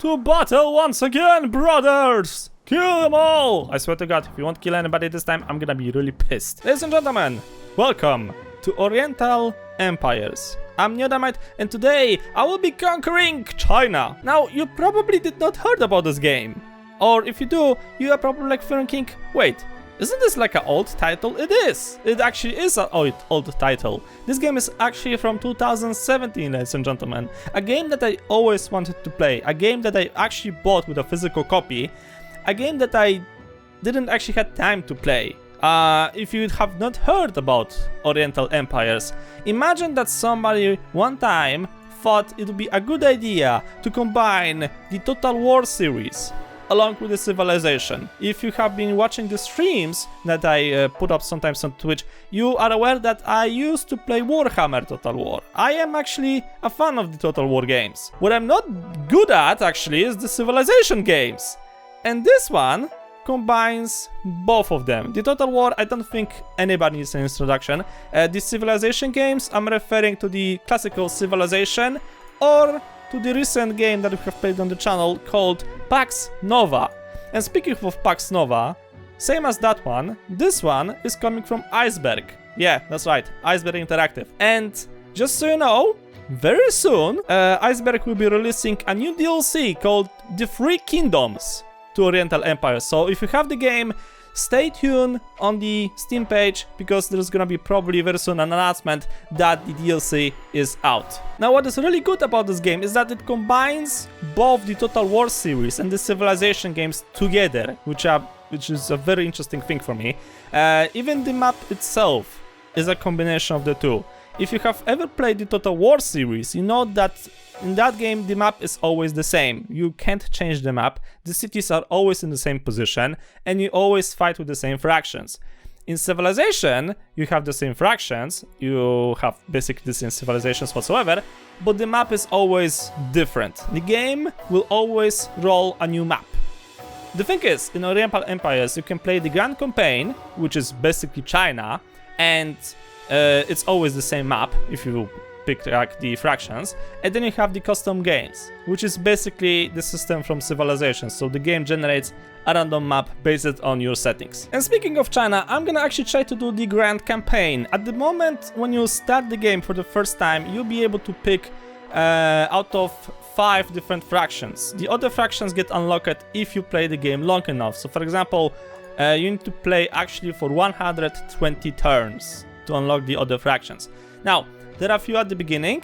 to battle once again, brothers! Kill them all! I swear to God, if you won't kill anybody this time, I'm gonna be really pissed. Ladies and gentlemen, welcome to Oriental Empires. I'm Neodyinamite, and today I will be conquering China. Now, you probably did not heard about this game. Or if you do, you are probably like thinking, wait, isn't this like an old title? It is! It actually is an old title. This game is actually from 2017, ladies and gentlemen. A game that I always wanted to play. A game that I actually bought with a physical copy. A game that I didn't actually have time to play. If you have not heard about Oriental Empires, imagine that somebody one time thought it would be a good idea to combine the Total War series along with the Civilization. If you have been watching the streams that I put up sometimes on Twitch, you are aware that I used to play Warhammer Total War. I am actually a fan of the Total War games. What I'm not good at actually is the Civilization games. And this one combines both of them. The Total War, I don't think anybody needs an introduction. The Civilization games, I'm referring to the classical Civilization or to the recent game that we have played on the channel called Pax Nova. And speaking of Pax Nova, same as that one, this one is coming from Iceberg. Yeah, that's right, Iceberg Interactive. And just so you know, very soon, Iceberg will be releasing a new DLC called The Three Kingdoms to Oriental Empires. So if you have the game, stay tuned on the Steam page because there's gonna be probably very soon an announcement that the DLC is out. Now what is really good about this game is that it combines both the Total War series and the Civilization games together, which is a very interesting thing for me. Even the map itself is a combination of the two. If you have ever played the Total War series, you know that in that game the map is always the same. You can't change the map, the cities are always in the same position, and you always fight with the same fractions. In Civilization, you have the same fractions, you have basically the same civilizations whatsoever, but the map is always different. The game will always roll a new map. The thing is, in Oriental Empires, you can play the Grand Campaign, which is basically China, and it's always the same map if you pick like the fractions, and then you have the custom games, which is basically the system from Civilization. So the game generates a random map based on your settings. And speaking of China, I'm gonna actually try to do the Grand Campaign. At the moment, when you start the game for the first time, you'll be able to pick out of 5 different fractions. The other fractions get unlocked if you play the game long enough. So for example, you need to play actually for 120 turns to unlock the other fractions. Now, there are a few at the beginning.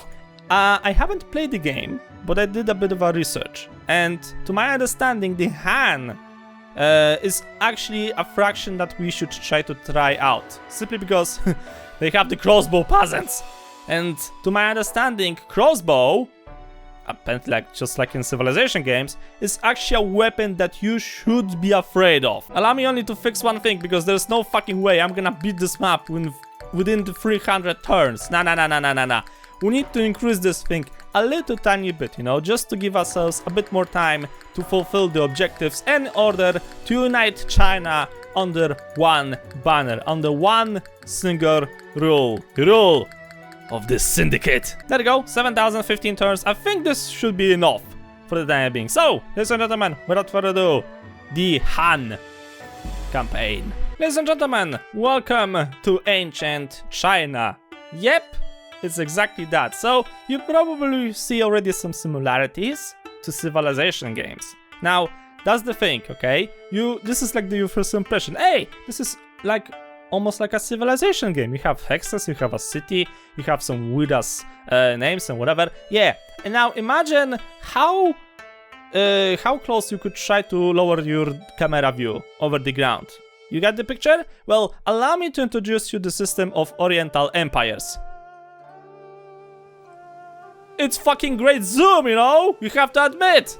I haven't played the game, but I did a bit of a research. And to my understanding, the Han is actually a fraction that we should try out. Simply because they have the crossbow peasants. And to my understanding, crossbow, apparently like, just like in Civilization games, is actually a weapon that you should be afraid of. Allow me only to fix one thing, because there's no fucking way I'm gonna beat this map within the 300 turns. Nah. We need to increase this thing a little tiny bit, you know, just to give ourselves a bit more time to fulfill the objectives in order to unite China under one banner, under one single rule. The rule of this syndicate. There you go, 7,015 turns. I think this should be enough for the time being. So, ladies and gentlemen, without further ado, the Han campaign. Ladies and gentlemen, welcome to ancient China. Yep, it's exactly that. So, you probably see already some similarities to Civilization games. Now, that's the thing, okay? This is like your first impression. Hey, this is like almost like a Civilization game. You have hexes, you have a city, you have some weird ass names and whatever. Yeah, and now imagine how close you could try to lower your camera view over the ground. You got the picture? Well, allow me to introduce you the system of Oriental Empires. It's fucking great zoom, you know? You have to admit.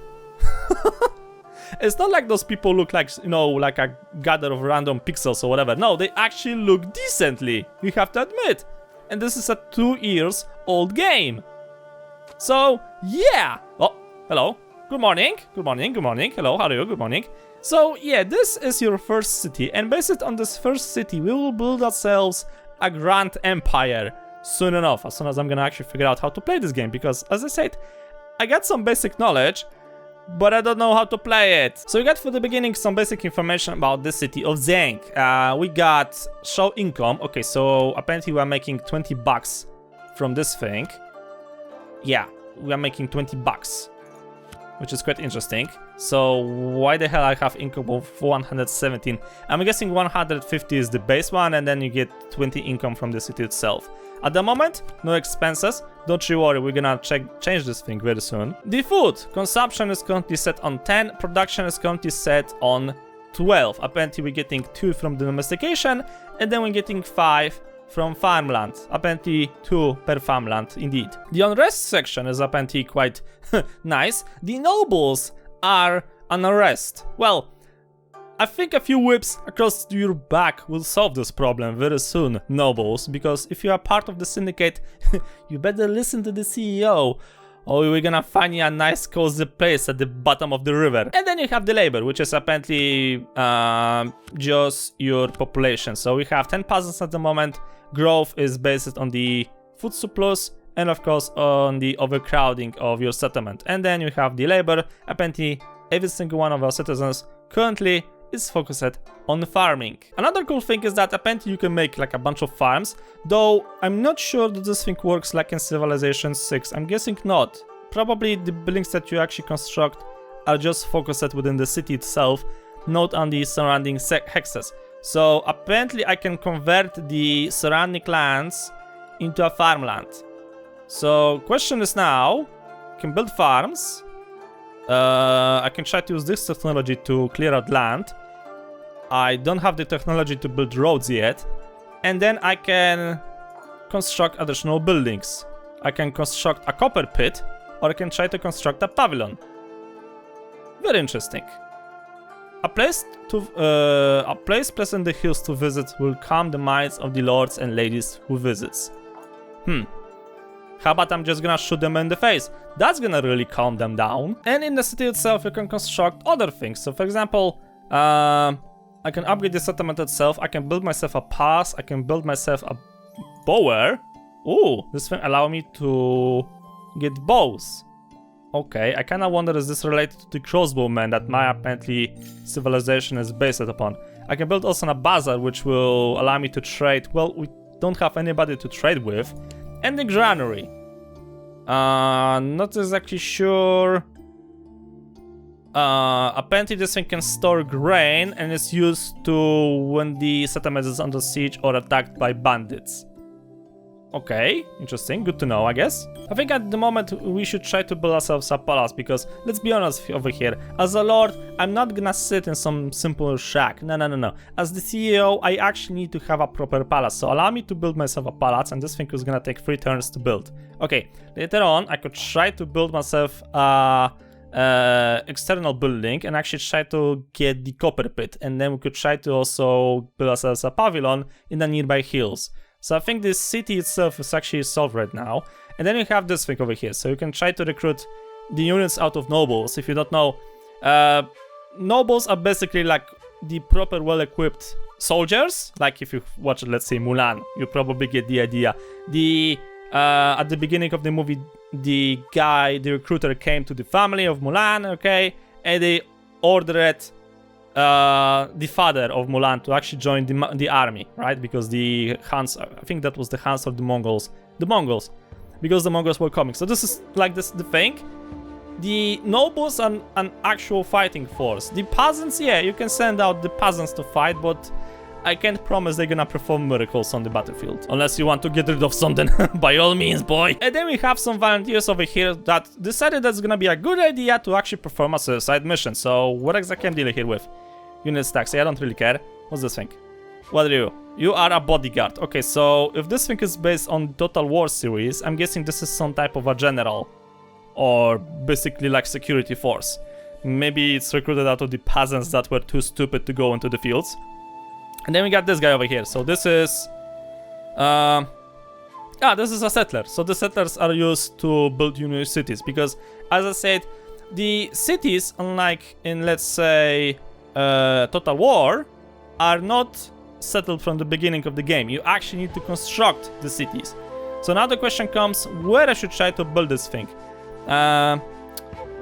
It's not like those people look like, you know, like a gather of random pixels or whatever. No, they actually look decently. You have to admit. And this is a 2 years old game. So, yeah. Oh, hello. Good morning. Good morning. Good morning. Hello, how are you? Good morning. So yeah, this is your first city, and based on this first city, we will build ourselves a grand empire soon enough, as soon as I'm gonna actually figure out how to play this game, because as I said, I got some basic knowledge, but I don't know how to play it. So we got for the beginning some basic information about the city of Zhang. We got show income. Okay, so apparently we are making 20 bucks from this thing. Yeah, we are making 20 bucks, which is quite interesting. So why the hell I have income of 117? I'm guessing 150 is the base one, and then you get 20 income from the city itself. At the moment, no expenses. Don't you worry, we're gonna change this thing very soon. The food consumption is currently set on 10. Production is currently set on 12. Apparently we're getting 2 from the domestication, and then we're getting 5 from farmland. Apparently 2 per farmland, indeed. The unrest section is apparently quite nice. The nobles are on arrest. Well, I think a few whips across your back will solve this problem very soon, nobles, because if you are part of the syndicate, you better listen to the CEO, or we're gonna find you a nice cozy place at the bottom of the river. And then you have the labor, which is apparently just your population. So we have 10 peasants at the moment. Growth is based on the food surplus, and of course on the overcrowding of your settlement. And then you have the labor. Apparently every single one of our citizens currently is focused on farming. Another cool thing is that apparently you can make like a bunch of farms, though I'm not sure that this thing works like in Civilization 6. I'm guessing not. Probably the buildings that you actually construct are just focused within the city itself, not on the surrounding hexes. So apparently I can convert the surrounding lands into a farmland. So question is now, I can build farms. I can try to use this technology to clear out land. I don't have the technology to build roads yet. And then I can construct additional buildings. I can construct a copper pit, or I can try to construct a pavilion. Very interesting. A place placed in the hills to visit will calm the minds of the lords and ladies who visits. How about I'm just gonna shoot them in the face? That's gonna really calm them down. And in the city itself, you can construct other things. So for example, I can upgrade the settlement itself. I can build myself a pass. I can build myself a bower. Ooh, this thing allow me to get bows. Okay, I kinda wonder, is this related to the crossbowmen that my apparently civilization is based upon? I can build also a bazaar, which will allow me to trade. Well, we don't have anybody to trade with. And the granary. Not exactly sure. Apparently this thing can store grain and is used to when the settlement is under siege or attacked by bandits. Okay, interesting, good to know, I guess. I think at the moment we should try to build ourselves a palace, because let's be honest over here, as a lord, I'm not gonna sit in some simple shack. No. As the CEO, I actually need to have a proper palace. So allow me to build myself a palace, and this thing is gonna take 3 turns to build. Okay, later on I could try to build myself external building and actually try to get the copper pit, and then we could try to also build ourselves a pavilion in the nearby hills. So I think this city itself is actually solved right now. And then you have this thing over here. So you can try to recruit the units out of nobles. If you don't know, nobles are basically like the proper well-equipped soldiers. Like if you watch, let's say, Mulan, you probably get the idea. At the beginning of the movie, the recruiter came to the family of Mulan, okay? And they ordered the father of Mulan to actually join the army, right? Because the Hans, I think that was the Hans of the Mongols, because the Mongols were coming. So this is like the thing. The nobles are an actual fighting force. The peasants, yeah, you can send out the peasants to fight, but I can't promise they're gonna perform miracles on the battlefield. Unless you want to get rid of something, by all means, boy. And then we have some volunteers over here that decided that's gonna be a good idea to actually perform a suicide mission. So what exactly I'm dealing here with? Unit stacks, I don't really care. What's this thing? What are you? You are a bodyguard. Okay, so if this thing is based on Total War series, I'm guessing this is some type of a general. Or basically like security force. Maybe it's recruited out of the peasants that were too stupid to go into the fields. And then we got this guy over here. So this is this is a settler. So the settlers are used to build new cities, because as I said, the cities, unlike in, let's say, Total War, are not settled from the beginning of the game. You actually need to construct the cities. So now the question comes, where I should try to build this thing.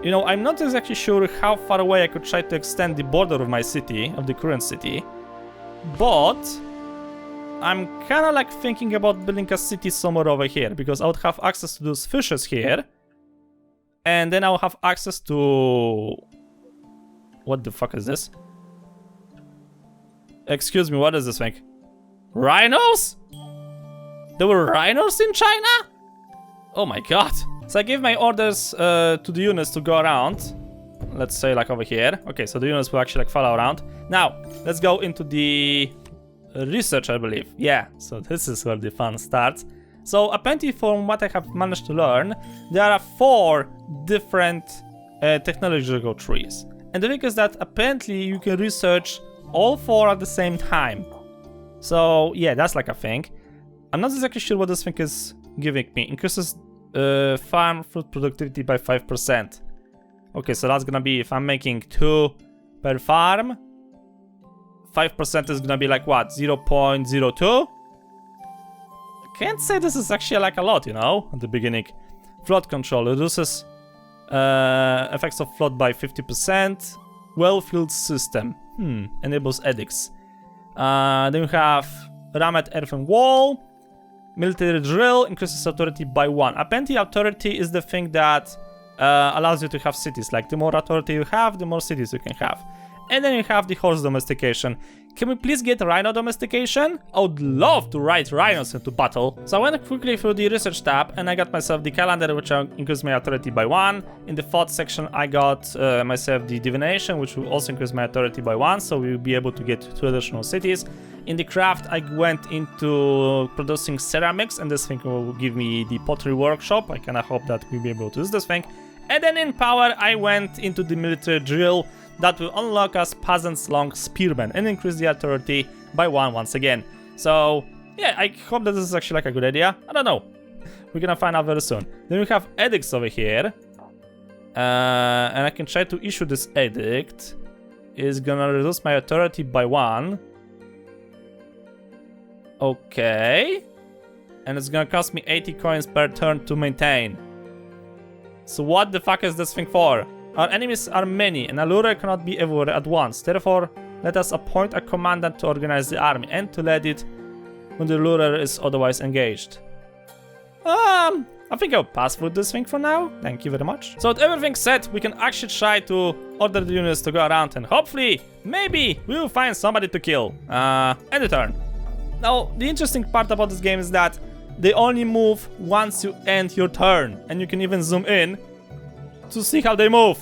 You know, I'm not exactly sure how far away I could try to extend the border of my city, of the current city. But I'm kind of like thinking about building a city somewhere over here, because I would have access to those fishes here. And then I'll have access to... What the fuck is this? Excuse me, what is this thing? Rhinos? There were rhinos in China? Oh my god. So I gave my orders to the units to go around. Let's say like over here. Okay, so the units will actually like follow around. Now, let's go into the research, I believe. Yeah, so this is where the fun starts. So apparently from what I have managed to learn, there are 4 different technological trees. And the thing is that apparently you can research all 4 at the same time. So yeah, that's like a thing. I'm not exactly sure what this thing is giving me. Increases farm fruit productivity by 5%. Okay, so that's gonna be if I'm making 2 per farm. 5% is gonna be like what? 0.02? Can't say this is actually like a lot, you know, at the beginning. Flood control reduces effects of flood by 50%. Well-filled system. Enables edicts. Then you have rammed earthen wall. Military drill increases authority by 1. Apparently authority is the thing that allows you to have cities. Like the more authority you have, the more cities you can have. And then you have the horse domestication. Can we please get rhino domestication? I would love to ride rhinos into battle. So I went quickly through the research tab and I got myself the calendar, which increased my authority by 1. In the thought section I got myself the divination, which will also increase my authority by 1, so we will be able to get 2 additional cities. In the craft I went into producing ceramics, and this thing will give me the pottery workshop. I kinda hope that we'll be able to use this thing. And then in power I went into the military drill. That will unlock us peasants long spearmen and increase the authority by 1 once again. So yeah, I hope that this is actually like a good idea. I don't know. We're gonna find out very soon. Then we have edicts over here. And I can try to issue this edict. It's gonna reduce my authority by 1. Okay. And it's gonna cost me 80 coins per turn to maintain. So what the fuck is this thing for? Our enemies are many, and a ruler cannot be everywhere at once. Therefore, let us appoint a commandant to organize the army and to lead it when the ruler is otherwise engaged. I think I'll pass through this thing for now. Thank you very much. So with everything set, we can actually try to order the units to go around, and hopefully, maybe, we will find somebody to kill. End the turn. Now, the interesting part about this game is that they only move once you end your turn, and you can even zoom in to see how they move.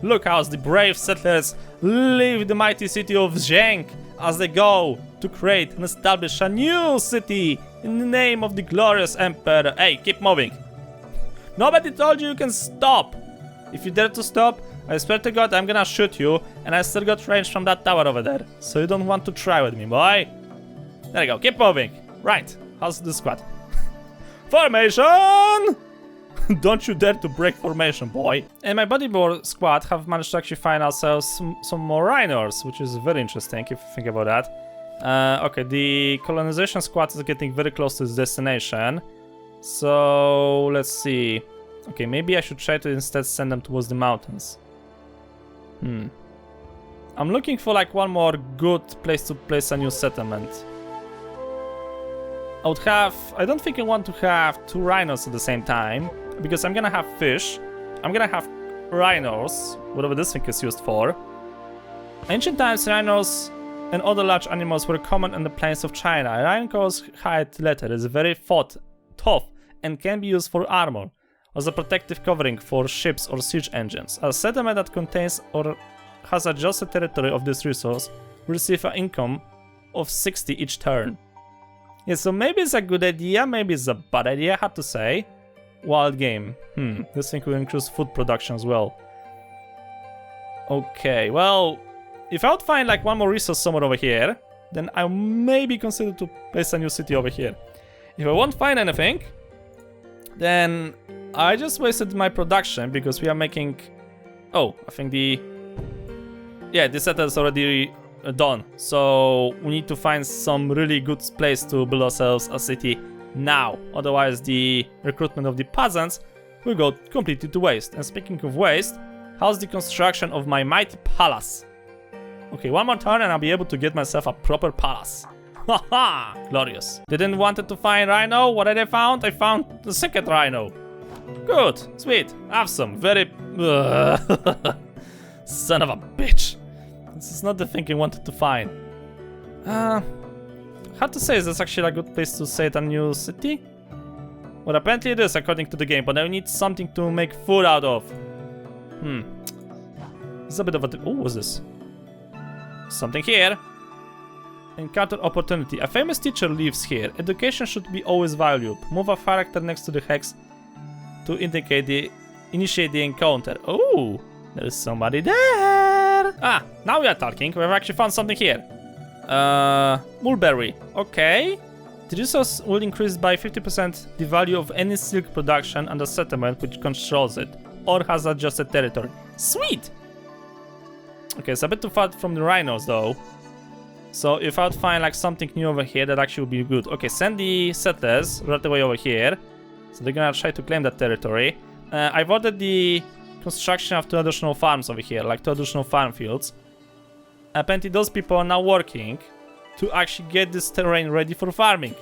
Look how the brave settlers leave the mighty city of Zheng as they go to create and establish a new city in the name of the glorious emperor. Hey, keep moving. Nobody told you can stop. If you dare to stop, I swear to God I'm gonna shoot you, and I still got range from that tower over there. So you don't want to try with me, boy. There you go, keep moving. Right, how's the squad? Formation! Don't you dare to break formation, boy. And my bodyboard squad have managed to actually find ourselves some more rhinos, which is very interesting if you think about that. Okay, the colonization squad is getting very close to its destination. So, let's see. Okay, maybe I should try to instead send them towards the mountains. I'm looking for like one more good place to place a new settlement. I don't think I want to have 2 rhinos at the same time, because I'm gonna have fish, I'm gonna have rhinos, whatever this thing is used for. Ancient times, rhinos and other large animals were common on the plains of China. A rhino's hide leather is very tough and can be used for armor, as a protective covering for ships or siege engines. A settlement that contains or has adjusted territory of this resource will receive an income of 60 each turn. Yeah, so maybe it's a good idea, maybe it's a bad idea, hard to say. Wild game. This thing will increase food production as well. Okay, well, if I would find like one more resource somewhere over here, then I maybe consider to place a new city over here. If I won't find anything, then I just wasted my production because we are making... Oh, I think the setup is already done. So we need to find some really good place to build ourselves a city now. Otherwise the recruitment of the peasants will go completely to waste. And speaking of waste, How's the construction of my mighty palace? Okay, one more turn and I'll be able to get myself a proper palace. Haha! Glorious. Didn't wanted to find rhino. What did I found? I found the second rhino. Good. Sweet. Awesome. Very... Son of a bitch. This is not the thing I wanted to find. Hard to say, is this actually a good place to set a new city? Well, apparently it is, according to the game, but I need something to make food out of. This is a bit of a... Oh, what's this? Something here. Encounter opportunity. A famous teacher lives here. Education should be always valued. Move a character next to the hex to initiate the encounter. Oh, there is somebody there. Ah, now we are talking. We've actually found something here. Mulberry. Okay. The resource will increase by 50% the value of any silk production and the settlement which controls it or has adjusted territory. Sweet. Okay, it's a bit too far from the rhinos though. So if I'd find like something new over here, that actually would be good. Okay, send the settlers right away over here. So they're gonna try to claim that territory. I've ordered the construction of 2 additional farms over here, like 2 additional farm fields. Apparently those people are now working to actually get this terrain ready for farming.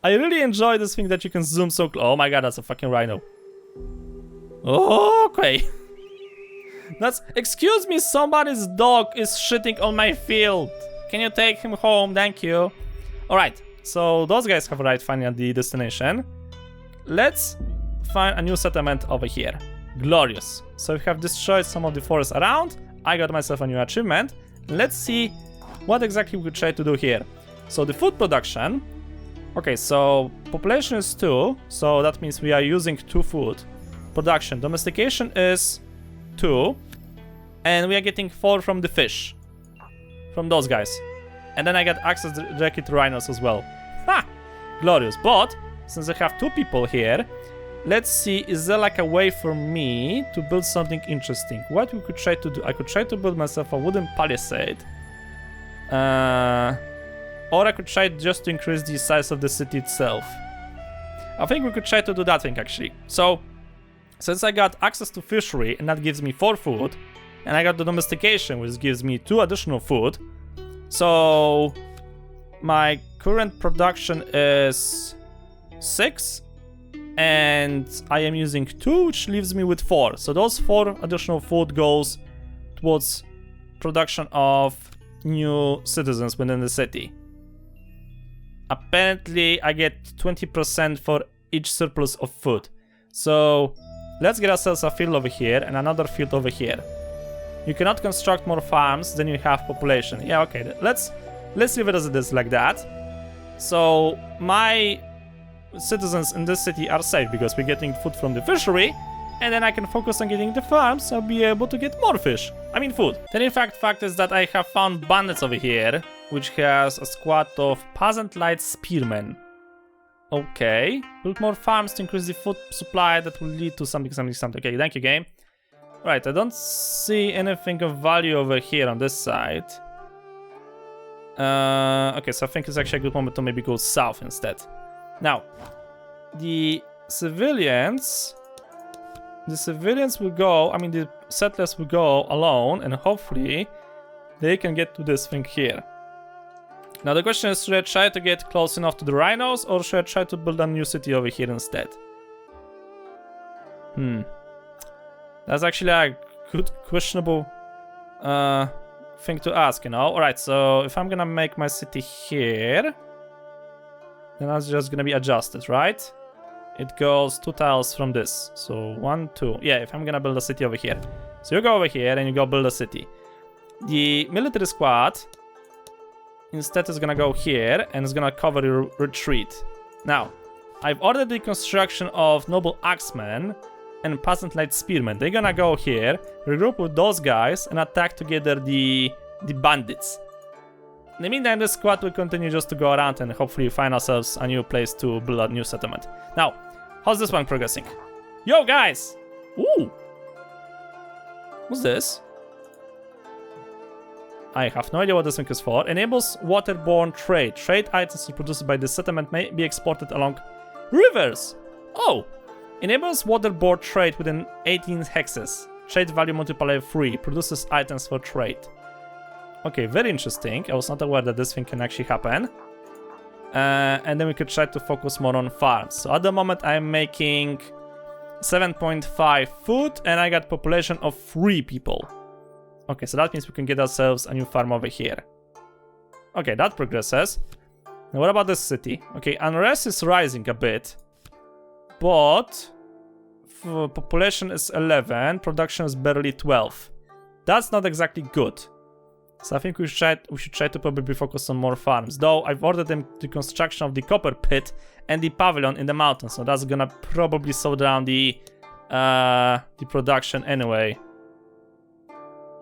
I really enjoy this thing that you can zoom so close. Oh my god, that's a fucking rhino. Okay. That's... Excuse me, somebody's dog is shitting on my field. Can you take him home? Thank you. Alright, so those guys have arrived finally at the destination. Let's find a new settlement over here. Glorious. So we have destroyed some of the forests around. I got myself a new achievement. Let's see what exactly we could try to do here. So the food production. Okay, so population is 2. So that means we are using 2 food. Production. Domestication is 2. And we are getting 4 from the fish. From those guys. And then I get access directly to rhinos as well. Ha! Glorious. But since I have 2 people here, let's see, is there like a way for me to build something interesting? What we could try to do? I could try to build myself a wooden palisade. Or I could try just to increase the size of the city itself. I think we could try to do that thing actually. So, since I got access to fishery and that gives me 4 food, and I got the domestication which gives me 2 additional food, so my current production is 6. And I am using 2, which leaves me with 4. So those 4 additional food goes towards production of new citizens within the city. Apparently, I get 20% for each surplus of food. So let's get ourselves a field over here and another field over here. You cannot construct more farms than you have population. Yeah, okay. Let's leave it as it is like that. So my citizens in this city are safe because we're getting food from the fishery, and then I can focus on getting the farms, so I'll be able to get more fish. I mean food. Then in fact is that I have found bandits over here, which has a squad of peasant light spearmen. Okay, build more farms to increase the food supply that will lead to something. Okay, thank you game. Right, I don't see anything of value over here on this side. Okay, so I think it's actually a good moment to maybe go south instead. Now, the civilians will go, I mean the settlers will go alone, and hopefully they can get to this thing here. Now the question is, should I try to get close enough to the rhinos, or should I try to build a new city over here instead? That's actually a good questionable thing to ask, you know? Alright, so if I'm gonna make my city here, then that's just gonna be adjusted, right? It goes 2 tiles from this. So 1, 2. Yeah, if I'm gonna build a city over here. So you go over here and you go build a city. The military squad instead is gonna go here and it's gonna cover your retreat. Now, I've ordered the construction of noble axemen and peasant light spearmen. They're gonna go here, regroup with those guys, and attack together the bandits. In the meantime, the squad will continue just to go around and hopefully find ourselves a new place to build a new settlement. Now, how's this one progressing? Yo, guys! Ooh! What's this? I have no idea what this thing is for. Enables waterborne trade. Trade items produced by the settlement may be exported along rivers. Oh! Enables waterborne trade within 18 hexes. Trade value multiplier 3. Produces items for trade. Okay, very interesting. I was not aware that this thing can actually happen. And then we could try to focus more on farms. So at the moment I'm making 7.5 food and I got population of 3 people. Okay, so that means we can get ourselves a new farm over here. Okay, that progresses. Now what about this city? Okay, unrest is rising a bit. But population is 11, production is barely 12. That's not exactly good. So I think we should try to probably focus on more farms. Though I've ordered them the construction of the copper pit and the pavilion in the mountains. So that's gonna probably slow down the production anyway.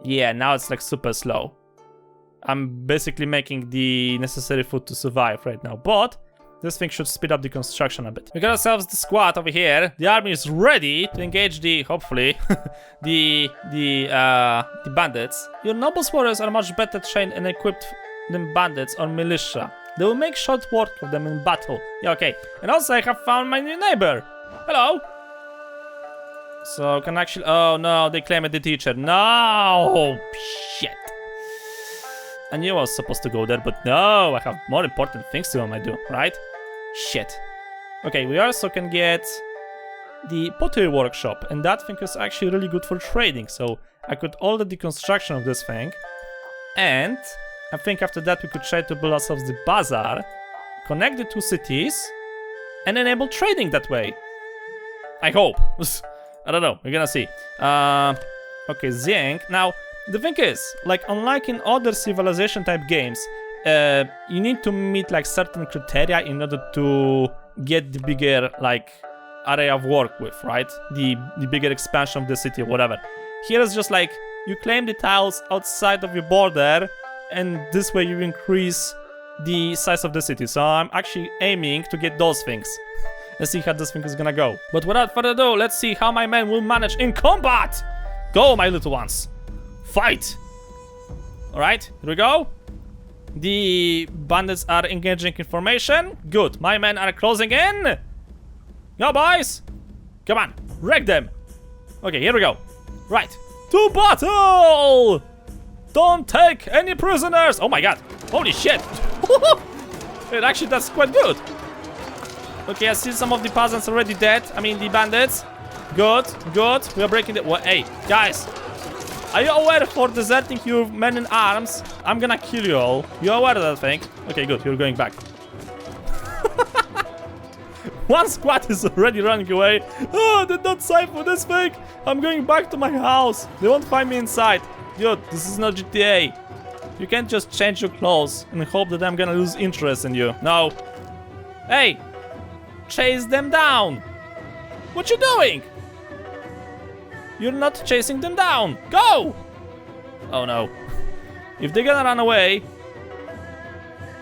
Yeah, now it's like super slow. I'm basically making the necessary food to survive right now. But this thing should speed up the construction a bit. We got ourselves the squad over here. The army is ready to engage the, hopefully, the bandits. Your nobles warriors are much better trained and equipped than bandits or militia. They will make short work of them in battle. Yeah, okay. And also I have found my new neighbor. Hello. So can actually, oh no, they claim it the teacher. No, shit. I knew I was supposed to go there, but no, I have more important things to do, right? Shit. Okay, we also can get the pottery workshop, and that thing is actually really good for trading. So I could order the construction of this thing, and I think after that we could try to build ourselves the bazaar, connect the 2 cities, and enable trading that way. I hope. I don't know, we're gonna see. Okay, Zing. Now, the thing is, like, unlike in other civilization type games, you need to meet like certain criteria in order to get the bigger like area of work with, right? The bigger expansion of the city or whatever. Here is just like you claim the tiles outside of your border, and this way you increase the size of the city. So I'm actually aiming to get those things. Let's see how this thing is gonna go. But without further ado, let's see how my men will manage in combat. Go, my little ones. Fight! Alright, here we go. The bandits are engaging in formation. Good, my men are closing in. Go, boys! Come on, wreck them. Okay, here we go. Right, to battle! Don't take any prisoners! Oh my god, holy shit! Actually, that's quite good. Okay, I see some of the peasants already dead. I mean, the bandits. Good, good. We are breaking the... What? Hey, guys. Are you aware for deserting your men in arms? I'm gonna kill you all. You're aware of that thing? Okay, good. You're going back. One squad is already running away. Oh, I did not sign for this thing. I'm going back to my house. They won't find me inside. Dude, this is not GTA. You can't just change your clothes and hope that I'm gonna lose interest in you. No. Hey, chase them down. What you doing? You're not chasing them down. Go! Oh no. If they're gonna run away...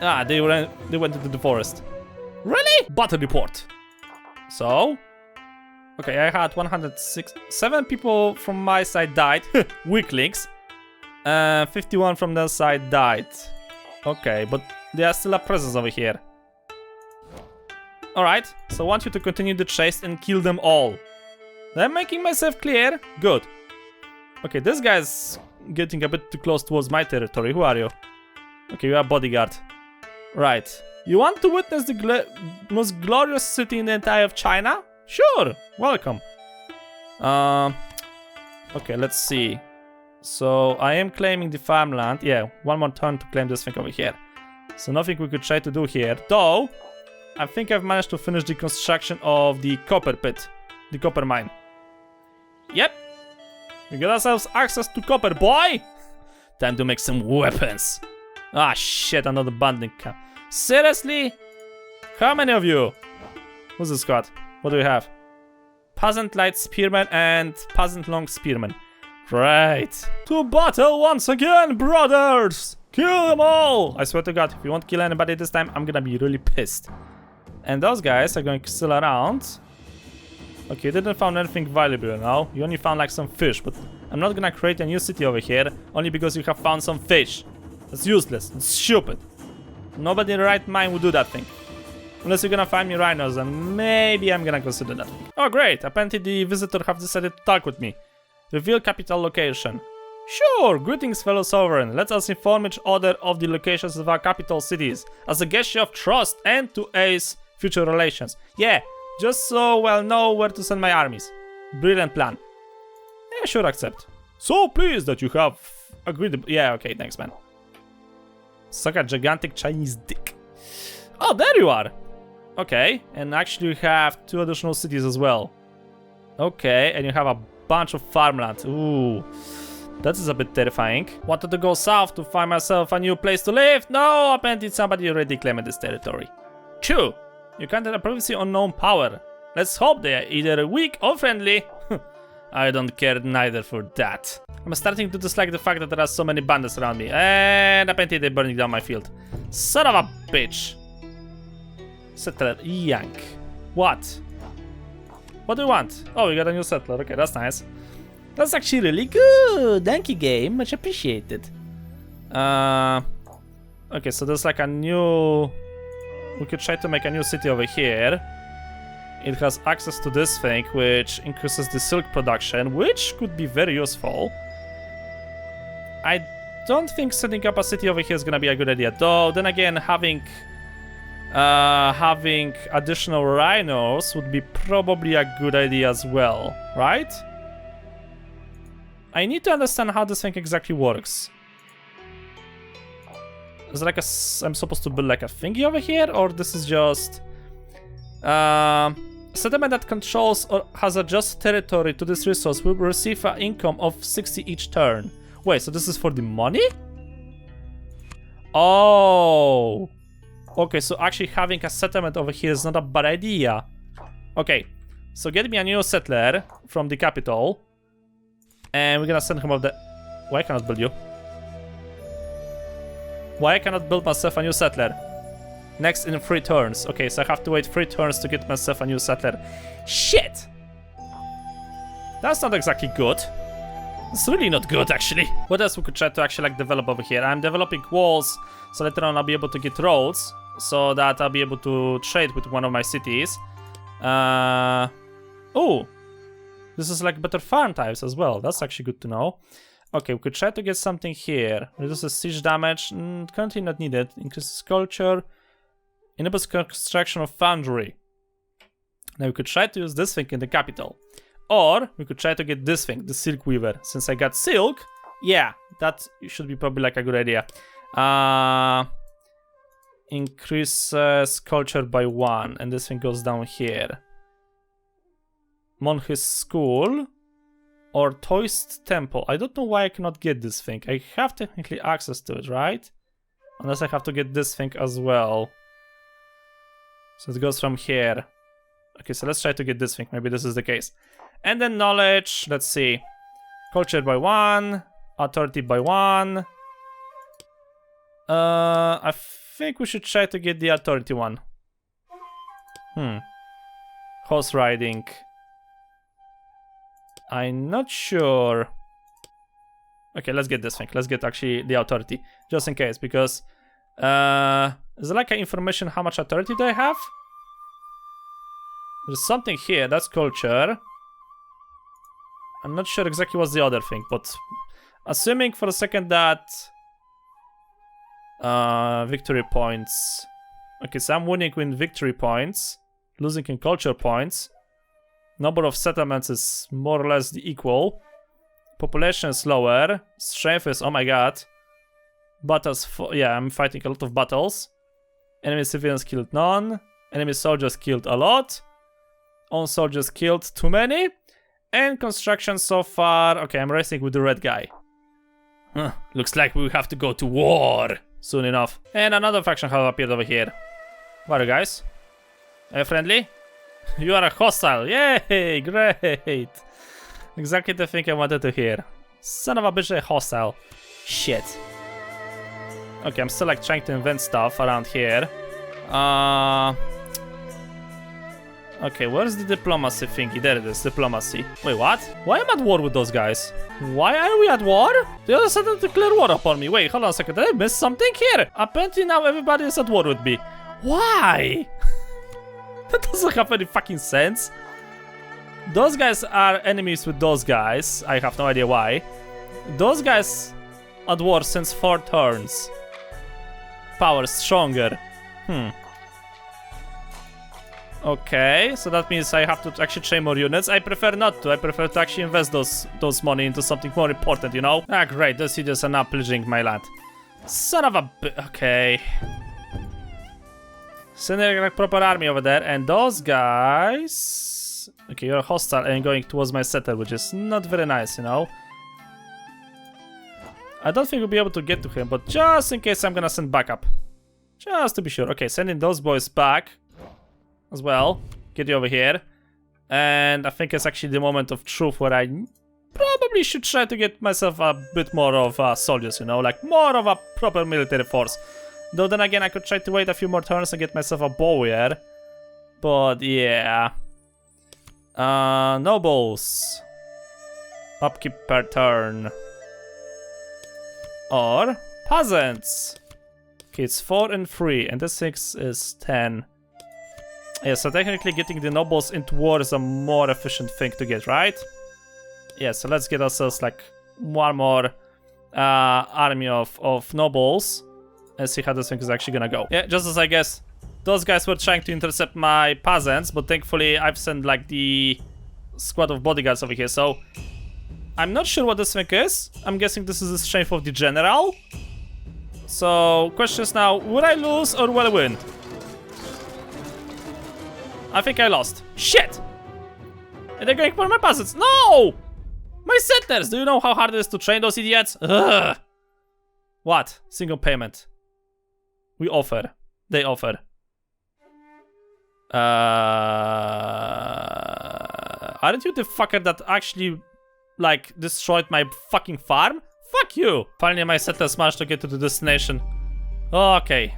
Ah, they went into the forest. Really? Battle report. So... Okay, I had 7 people from my side died. Weaklings. 51 from their side died. Okay, but there are still a presence over here. Alright, so I want you to continue the chase and kill them all. I'm making myself clear. Good. Okay, this guy's getting a bit too close towards my territory. Who are you? Okay, you are bodyguard. Right. You want to witness the most glorious city in the entire of China? Sure. Welcome. Okay, let's see. So, I am claiming the farmland. Yeah, one more turn to claim this thing over here. So, nothing we could try to do here. Though, I think I've managed to finish the construction of the copper pit. The copper mine. Yep. We got ourselves access to copper, boy! Time to make some weapons. Ah, shit, another bandit camp. Seriously? How many of you? Who's this squad? What do we have? Peasant light spearman and peasant long spearman. Great. To battle once again, brothers! Kill them all! I swear to God, if you won't kill anybody this time, I'm gonna be really pissed. And those guys are going still around. Okay, you didn't find anything valuable now. You only found like some fish, but I'm not gonna create a new city over here only because you have found some fish. That's useless. It's stupid. Nobody in the right mind would do that thing. Unless you're gonna find me rhinos, and maybe I'm gonna consider that. Oh great, apparently the visitor have decided to talk with me. Reveal capital location. Sure, greetings fellow sovereign. Let us inform each other of the locations of our capital cities as a gesture of trust and to ace future relations. Yeah, just so we'll know where to send my armies. Brilliant plan. Yeah, sure, accept. So pleased that you have agreed. Yeah, okay, thanks man. Suck a gigantic Chinese dick. Oh, there you are. Okay, and actually you have 2 additional cities as well. Okay, and you have a bunch of farmland. Ooh, that is a bit terrifying. Wanted to go south to find myself a new place to live? No, apparently somebody already claimed this territory. 2. You can't a previously unknown power. Let's hope they are either weak or friendly. I don't care neither for that. I'm starting to dislike the fact that there are so many bandits around me. And apparently they're burning down my field. Son of a bitch. Settler yank. What? What do you want? Oh, we got a new settler. Okay, that's nice. That's actually really good. Thank you, game. Much appreciated. Okay, so there's like a new... We could try to make a new city over here. It has access to this thing, which increases the silk production, which could be very useful. I don't think setting up a city over here is gonna be a good idea, though. Then again, having additional rhinos would be probably a good idea as well, right? I need to understand how this thing exactly works. Is it like I'm supposed to build like a thingy over here, or this is just settlement that controls or has a just territory to this resource will receive an income of 60 each turn. Wait, so this is for the money? Oh. Okay, so actually having a settlement over here is not a bad idea. Okay, so get me a new settler from the capital. And we're gonna send him up the... Why I cannot build you? Why I cannot build myself a new settler? Next in 3 turns. Okay, so I have to wait 3 turns to get myself a new settler. Shit! That's not exactly good. It's really not good, actually. What else we could try to actually like develop over here? I'm developing walls, so later on I'll be able to get roads, so that I'll be able to trade with one of my cities. Oh, this is like better farm types as well. That's actually good to know. Okay, we could try to get something here. Reduces siege damage. Currently not needed. Increases culture. Enables construction of foundry. Now we could try to use this thing in the capital. Or we could try to get this thing, the silk weaver. Since I got silk, yeah, that should be probably like a good idea. Increases culture by 1, and this thing goes down here. Monhis School or Toist Temple. I don't know why I cannot get this thing. I have technically access to it, right? Unless I have to get this thing as well. So it goes from here. Okay, so let's try to get this thing. Maybe this is the case. And then knowledge, let's see. Culture by 1, authority by 1. I think we should try to get the authority one. Horse riding. I'm not sure. Okay, let's get this thing. Let's get actually the authority. Just in case, because is there like information how much authority do I have? There's something here, that's culture. I'm not sure exactly what's the other thing, but assuming for a second that victory points. Okay, so I'm winning in victory points, losing in culture points. Number of settlements is more or less the equal. Population is lower. Strength is, oh my god. Battles, yeah, I'm fighting a lot of battles. Enemy civilians killed none. Enemy soldiers killed a lot. Own soldiers killed too many. And construction so far, okay, I'm racing with the red guy. Looks like we have to go to war soon enough. And another faction have appeared over here. What are you guys? Are you friendly? You are a hostile. Yay, great. Exactly the thing I wanted to hear. Son of a bitch, a hostile. Shit. Okay, I'm still like trying to invent stuff around here. Okay, where's the diplomacy thingy? There it is, diplomacy. Wait, what? Why am I at war with those guys? Why are we at war? They all decided to declare war upon me. Wait, hold on a second. Did I miss something here? Apparently now everybody is at war with me. Why? That doesn't have any fucking sense. Those guys are enemies with those guys. I have no idea why. Those guys at war since 4 turns. Power stronger. Okay, so that means I have to actually train more units. I prefer not to. I prefer to actually invest those money into something more important, you know? Ah, great. Those idiots are now pillaging my land. Son of a okay. Send a proper army over there, and those guys... Okay, you're hostile and going towards my settler, which is not very nice, you know? I don't think we'll be able to get to him, but just in case I'm gonna send backup. Just to be sure. Okay, sending those boys back as well. Get you over here. And I think it's actually the moment of truth where I probably should try to get myself a bit more of soldiers, you know? Like, more of a proper military force. Though then again, I could try to wait a few more turns and get myself a bowyer. But yeah. Nobles. Upkeep per turn. Or peasants. Okay, it's 4 and 3, and this 6 is 10. Yeah, so technically getting the nobles into war is a more efficient thing to get, right? Yeah, so let's get ourselves like one more army of nobles and see how this thing is actually gonna go. Yeah, just as I guess those guys were trying to intercept my peasants, but thankfully I've sent like the squad of bodyguards over here, so I'm not sure what this thing is. I'm guessing this is the strength of the general. So, questions now, will I lose or will I win? I think I lost. Shit! And they're going for my peasants. No! My settlers! Do you know how hard it is to train those idiots? Ugh. What? Single payment. We offer. They offer. Aren't you the fucker that actually, like, destroyed my fucking farm? Fuck you! Finally, my settlers managed to get to the destination. Okay.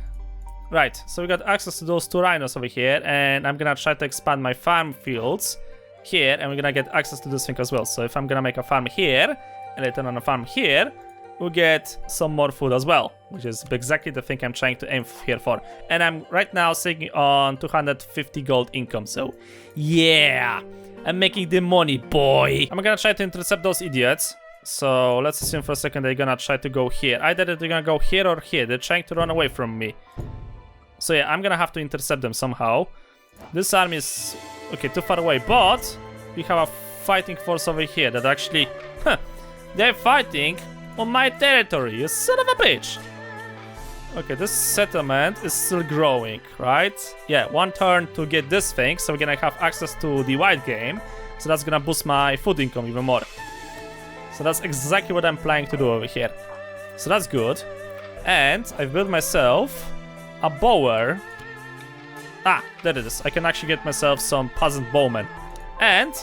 Right, so we got access to those 2 rhinos over here, and I'm gonna try to expand my farm fields here, and we're gonna get access to this thing as well. So if I'm gonna make a farm here, and I turn on a farm here, we'll get some more food as well, which is exactly the thing I'm trying to aim here for. And I'm right now sitting on 250 gold income, so yeah, I'm making the money, boy. I'm gonna try to intercept those idiots. So let's assume for a second they're gonna try to go here. Either they're gonna go here or here. They're trying to run away from me. So yeah, I'm gonna have to intercept them somehow. This army is, okay, too far away, but we have a fighting force over here that actually, they're fighting on my territory, you son of a bitch. Okay, this settlement is still growing, right? Yeah, 1 turn to get this thing, so we're gonna have access to the white game. So that's gonna boost my food income even more. So that's exactly what I'm planning to do over here. So that's good. And I've built myself a bower. Ah, there it is. I can actually get myself some peasant bowmen. And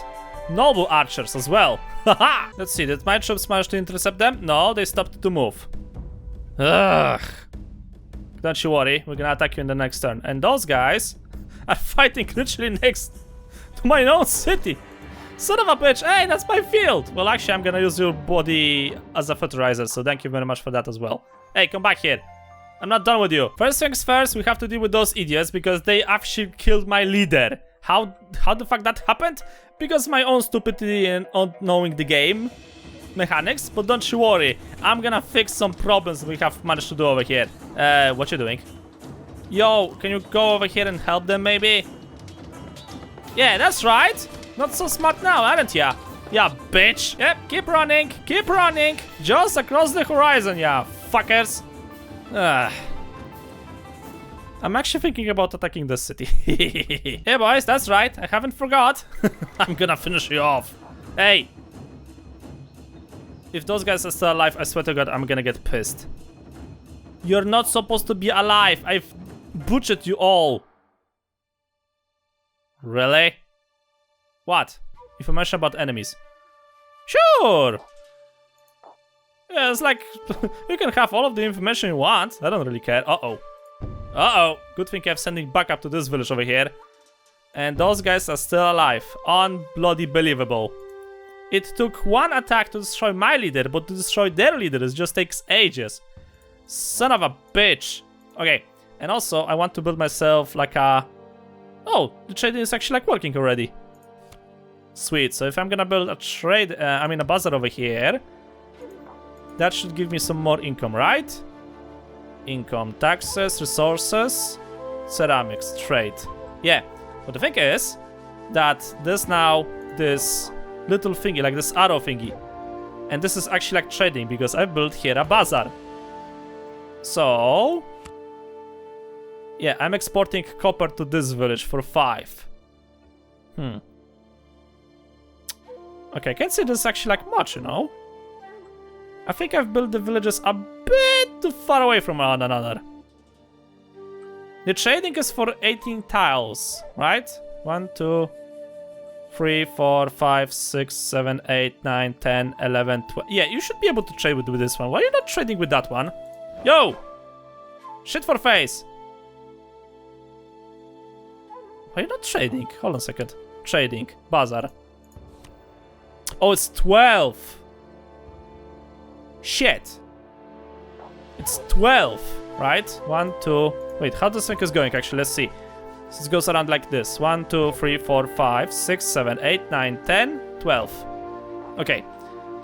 noble archers as well. Haha! Let's see, did my troops manage to intercept them? No, they stopped to move. Ugh. Don't you worry, we're gonna attack you in the next turn. And those guys are fighting literally next to my own city. Son of a bitch, hey, that's my field! Well, actually, I'm gonna use your body as a fertilizer, so thank you very much for that as well. Hey, come back here. I'm not done with you. First things first, we have to deal with those idiots because they actually killed my leader. How the fuck that happened? Because my own stupidity and not knowing the game mechanics, but don't you worry. I'm gonna fix some problems we have managed to do over here. What you doing? Yo, can you go over here and help them maybe? Yeah, that's right. Not so smart now, aren't ya? Yeah, bitch. Yep, keep running, just across the horizon, yeah, fuckers. I'm actually thinking about attacking this city. Hey boys, that's right, I haven't forgot. I'm gonna finish you off. Hey. If those guys are still alive, I swear to God, I'm gonna get pissed. You're not supposed to be alive. I've butchered you all. Really? What? Information about enemies. Sure! Yeah, it's like, you can have all of the information you want. I don't really care. Uh-oh. Uh-oh. Good thing I'm sending backup to this village over here. And those guys are still alive. Unbloody believable. It took 1 attack to destroy my leader, but to destroy their leader, it just takes ages. Son of a bitch. Okay. And also, I want to build myself like a Oh, the trading is actually like working already. Sweet. So if I'm gonna build a trade, a bazaar over here, that should give me some more income, right? Income, taxes, resources, ceramics, trade. Yeah. But the thing is that there's now this little thingy, like this arrow thingy. And this is actually like trading because I built here a bazaar. So yeah, I'm exporting copper to this village for 5. Okay, I can't say this is actually like much, you know? I think I've built the villages a bit too far away from one another. The trading is for 18 tiles, right? 1, 2, 3, 4, 5, 6, 7, 8, 9, 10, 11, 12. Yeah, you should be able to trade with this one. Why are you not trading with that one? Yo! Shit for face! Why are you not trading? Hold on a second. Trading. Bazaar. Oh, it's 12. Shit. It's 12, right? 1, 2. Wait, how does this is going actually? Let's see. So it goes around like this. 1, 2, 3, 4, 5, 6, 7, 8, 9, 10, 12. Okay.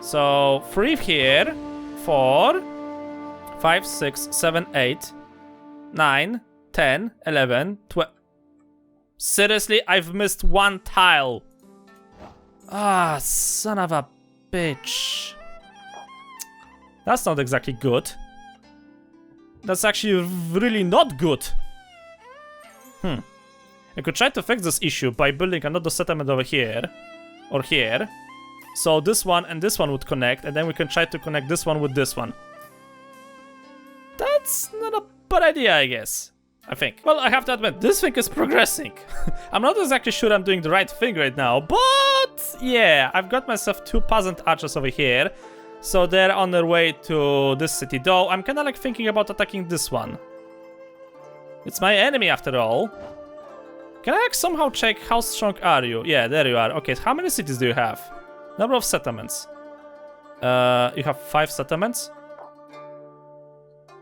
So 3 here. 4, 5, 6, 7, 8, 9, 10, 11, 12. Seriously, I've missed 1 tile. Ah, son of a bitch. That's not exactly good. That's actually really not good. I could try to fix this issue by building another settlement over here. Or here. So this one and this one would connect, and then we can try to connect this one with this one. That's not a bad idea, I guess. I think. Well, I have to admit, this thing is progressing. I'm not exactly sure I'm doing the right thing right now, but yeah, I've got myself 2 peasant archers over here. So they're on their way to this city, though I'm kind of like thinking about attacking this one. It's my enemy after all. Can I like somehow check how strong are you? Yeah, there you are. Okay, how many cities do you have? Number of settlements. You have 5 settlements?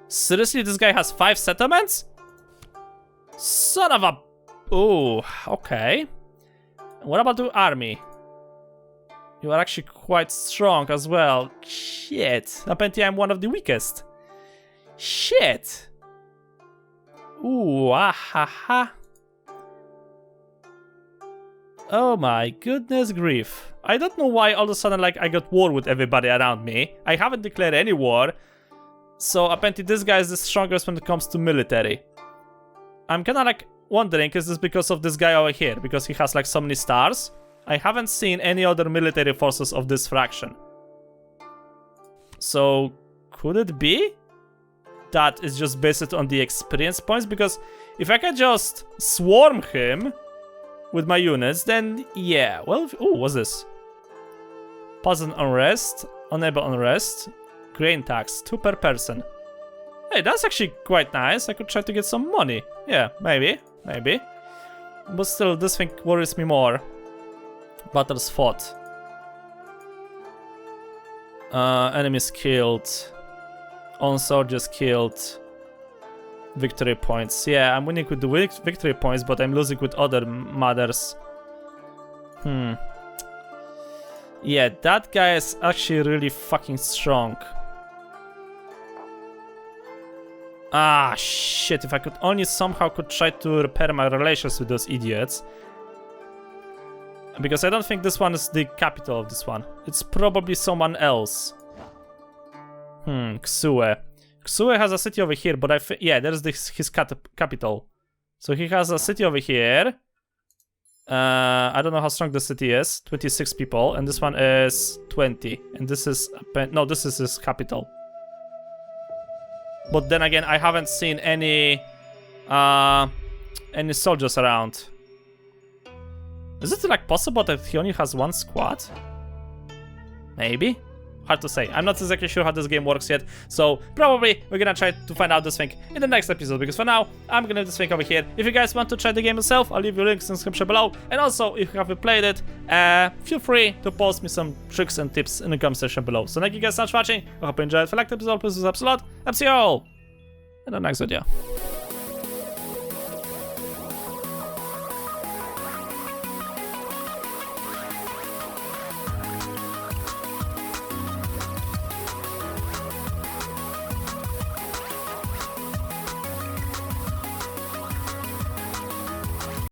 Seriously, this guy has 5 settlements? Son of a... Oh, okay. What about the army? You are actually quite strong as well. Shit. Apparently I'm one of the weakest. Shit. Ooh, ahaha. Oh my goodness grief. I don't know why all of a sudden like I got war with everybody around me. I haven't declared any war. So apparently this guy is the strongest when it comes to military. I'm kinda like wondering, is this because of this guy over here? Because he has like so many stars? I haven't seen any other military forces of this fraction. So, could it be that it's just based on the experience points? Because if I can just swarm him with my units, then yeah. Well, oh, what's this? Peasant unrest, unable unrest, grain tax, 2 per person. Hey, that's actually quite nice. I could try to get some money. Yeah, maybe. But still, this thing worries me more. Battles fought. Enemies killed. Own soldiers killed. Victory points. Yeah, I'm winning with the victory points, but I'm losing with other matters. Yeah, that guy is actually really fucking strong. Ah, shit, if I could only somehow try to repair my relations with those idiots. Because I don't think this one is the capital of this one. It's probably someone else. Ksue. Ksue has a city over here, but yeah, there's his capital. So he has a city over here. I don't know how strong the city is. 26 people, and this one is 20. And this is... no, this is his capital. But then again, I haven't seen any soldiers around. Is it like possible that he only has 1 squad? Maybe? Hard to say. I'm not exactly sure how this game works yet. So probably we're gonna try to find out this thing in the next episode. Because for now, I'm gonna leave this thing over here. If you guys want to try the game yourself, I'll leave you links in the description below. And also, if you haven't played it, feel free to post me some tricks and tips in the comment section below. So thank you guys so much for watching. I hope you enjoyed. If you liked the episode, please subscribe a lot. I'll see you all in the next video.